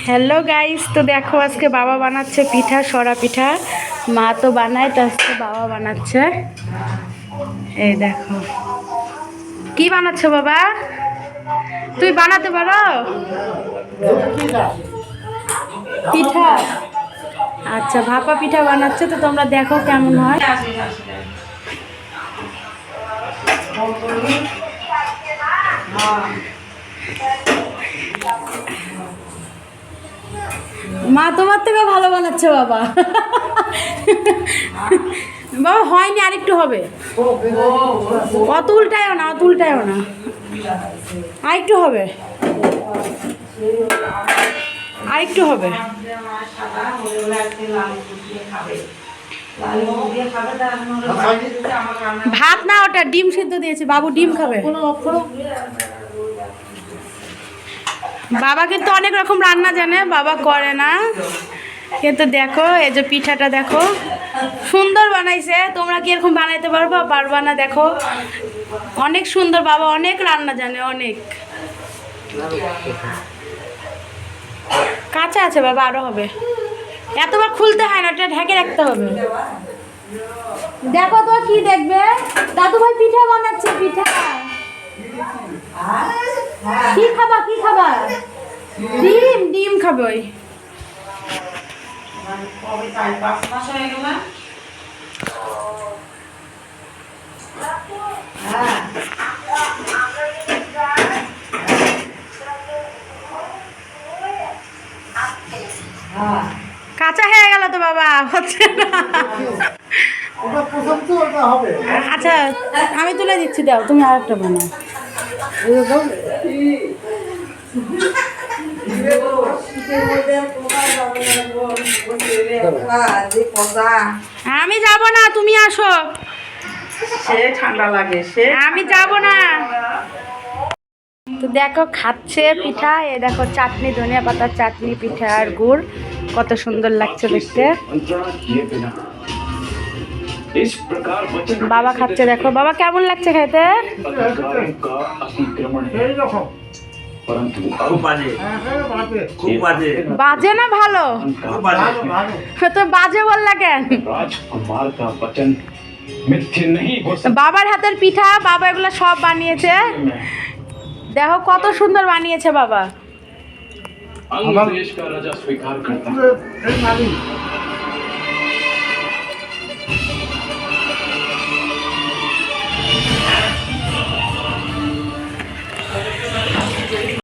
Hello guys, তো দেখো আজকে বাবা বানাচ্ছে পিঠা, সরা পিঠা। মা তো বানায়, তো আজকে বাবা বানাচ্ছে। এই দেখো কি বানাচ্ছো বাবা, তুই বানাতে পারো পিঠা? আচ্ছা, ভাপা পিঠা বানাচ্ছে, তো তোমরা দেখো কেমন হয়। মা তোমার থেকে ভালো বানাচ্ছে বাবা। বাবা হয়নি, আরেকটু হবে। অত উল্টায়ও না, অত উল্টায়ও না, আরেকটু হবে, আরেকটু হবে। ভাত না, ওটা ডিম সিদ্ধ দিয়েছি, বাবু ডিম খাবে। বাবা কিন্তু অনেক রকম রান্না জানে, বাবা করে না কিন্তু। দেখো এই যে পিঠাটা দেখো, সুন্দর বানাইছে। তোমরা কি এরকম বানাইতে পারবা? পারবা না? দেখো অনেক সুন্দর, বাবা অনেক রান্না জানে, অনেক। কাঁচা আছে বাবা, আরো হবে। এতবার খুলতে হয় না, ওটা ঢেকে রাখতে হবে। দেখো তো কি দেখবে, দাদু ভাই পিঠা বানাচ্ছে। পিঠা কি খাবা, কি খাবা? ডিম, ডিম খাবে। ওই কাঁচা হয়ে গেল তো বাবা, হচ্ছে না। আচ্ছা আমি তুলে দিচ্ছি, দাও তুমি আরেকটা বানাও। আমি যাব না, তুমি আসো। সে ঠান্ডা লাগে, সে আমি যাব না। তো দেখো খাচ্ছে পিঠা, এ দেখো চাটনি, ধনিয়া পাতার চাটনি, পিঠা আর গুড়, কত সুন্দর লাগছে দেখতে। বাবা খাচ্ছে, দেখো বাবা কেমন লাগছে খেতে। বাজে না ভালো? তো বাজে বললা কেন? বাবার হাতের পিঠা, বাবা এগুলো সব বানিয়েছে। দেখো কত সুন্দর বানিয়েছে বাবা।